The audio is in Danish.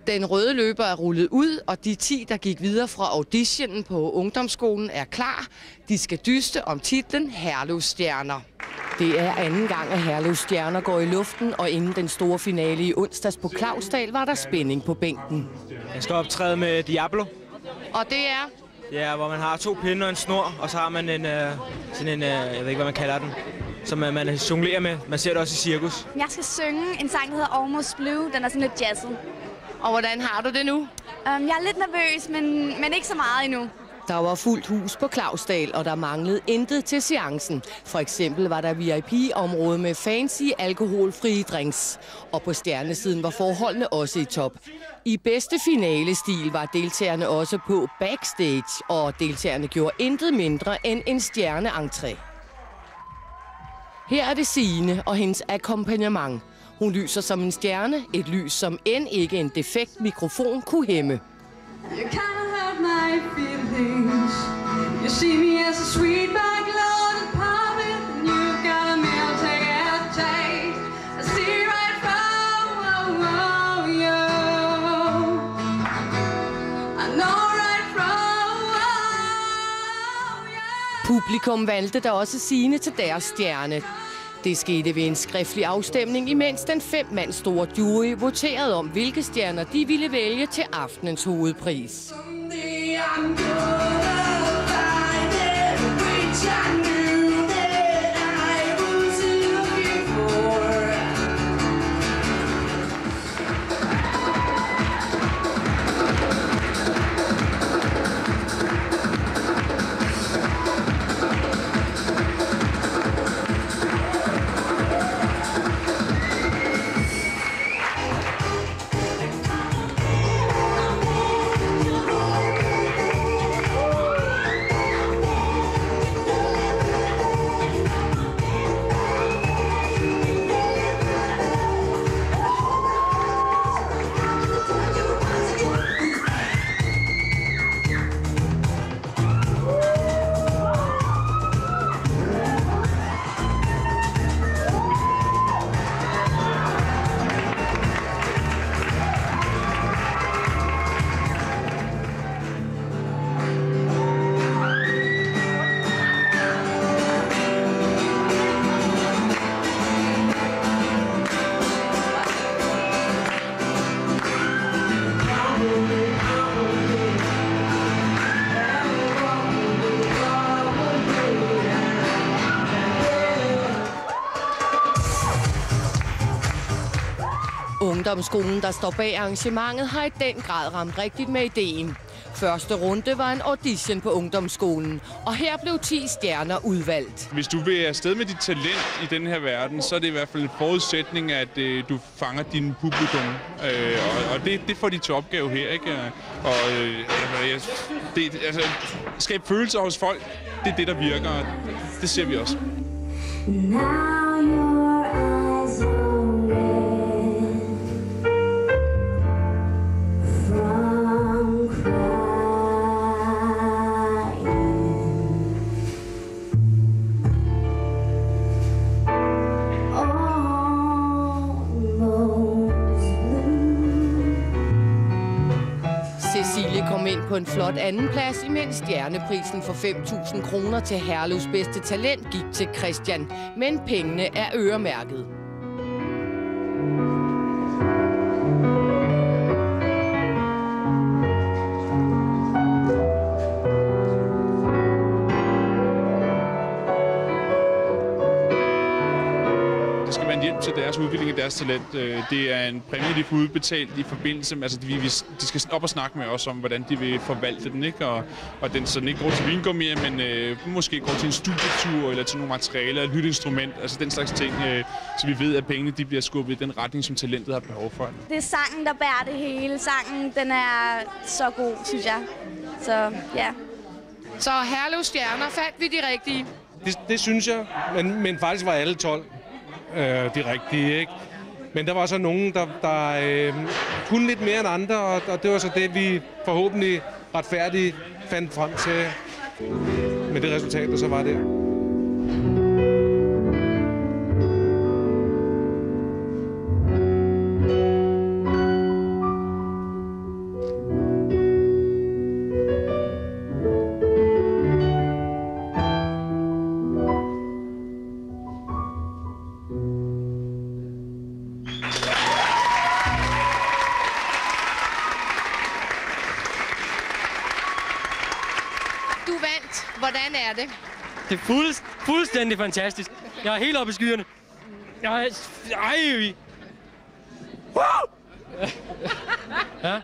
Den røde løber er rullet ud, og de 10, der gik videre fra auditionen på ungdomsskolen, er klar. De skal dyste om titlen Herlev Stjerner. Det er anden gang, at Herlev Stjerner går i luften, og inden den store finale i onsdags på Clausdal var der spænding på bænken. Jeg skal optræde med Diablo. Og det er? Ja, hvor man har 2 pinde og en snor, og så har man sådan en jeg ved ikke, hvad man kalder den, som man jonglerer med. Man ser det også i cirkus. Jeg skal synge en sang, der hedder Almost Blue. Den er sådan lidt jazzet. Og hvordan har du det nu? Jeg er lidt nervøs, men ikke så meget endnu. Der var fuldt hus på Clausdal, og der manglede intet til seancen. For eksempel var der VIP-område med fancy alkoholfrie drinks. Og på stjernesiden var forholdene også i top. I bedste finalestil var deltagerne også på backstage, og deltagerne gjorde intet mindre end en stjerneentré. Her er det Signe og hendes akkompagnement. Hun lyser som en stjerne, et lys som end ikke en defekt mikrofon kunne hæmme. You can't hurt my feelings. You see me as a sweet backloaded puppet, and you've got a meal ticket taste. I see right from you. I know right from you. Publikum valgte da også Signe til deres stjerne. Det skete ved en skriftlig afstemning, imens den 5-mand store jury voterede om, hvilke stjerner de ville vælge til aftenens hovedpris. Ungdomsskolen, der står bag arrangementet, har i den grad ramt rigtigt med ideen. Første runde var en audition på ungdomsskolen, og her blev 10 stjerner udvalgt. Hvis du vil afsted med dit talent i den her verden, så er det i hvert fald en forudsætning, at du fanger din publikum. Og det får de til opgave her, ikke? Og skabe følelser hos folk, det er det, der virker, og det ser vi også. Cecilie kom ind på en flot andenplads, imens stjerneprisen for 5.000 kroner til Herlevs bedste talent gik til Christian. Men pengene er øremærket. Hjælp til deres udvikling af deres talent. Det er en præmie, de får udbetalt i forbindelse med, altså de skal op og snakke med os om, hvordan de vil forvalte den, ikke? Og den sådan ikke går til vingummi, men måske går til en studietur eller til nogle materialer, et nyt instrument, altså den slags ting, så vi ved, at pengene de bliver skubbet i den retning, som talentet har behov for. Det er sangen, der bærer det hele. Sangen, den er så god, synes jeg. Så ja. Så Herlev Stjerner, fandt vi de rigtige? Det synes jeg, men faktisk var alle 12 de rigtige, ikke? Men der var så nogen, der kunne lidt mere end andre, og det var så det, vi forhåbentlig retfærdigt fandt frem til med det resultat, der så var der. Hvordan er det? Det er fuldstændig fantastisk. Jeg er helt oppe i skyerne. Jeg er... Ej! Ja.